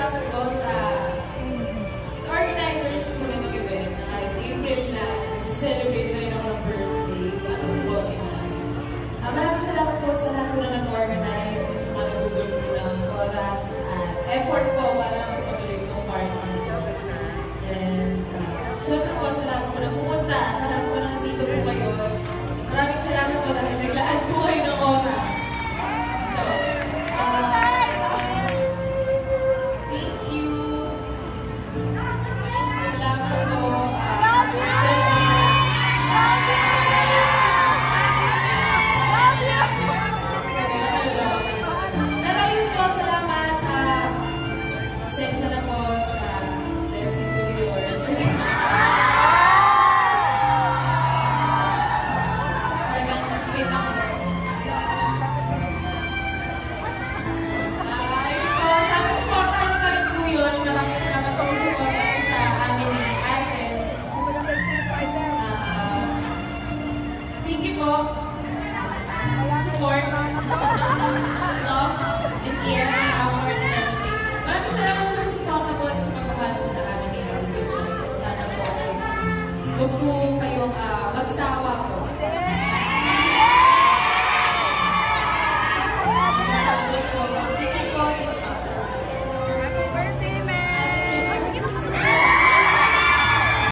salamat po sa organizers po ng event na kahit April na nag-celebrate na rin ako ng birthday para sa bossing na. Maraming salamat po sa lahat po na nag-organize at sa mga nag-google po ng oras at effort po para patuloy itong party na ito. And syempre po sa lahat po na pumunta, sa lahat po na nandito po kayo. Maraming salamat po dahil naglaan po kayo ng oras. Pasensya na po sa blessing to viewers. Talagang complete ako. Yun po, sana supportahan niyo pa rin po yun. Maraming salamat po sa supporta po sa amin ni Aten. Thank you po. Support, love, and care, our and everything. Maraming salamat po sa suporta po at sa pagmamahal po sa amin ni Aten Pictures. At sana po ay huwag po kayong magsawa po.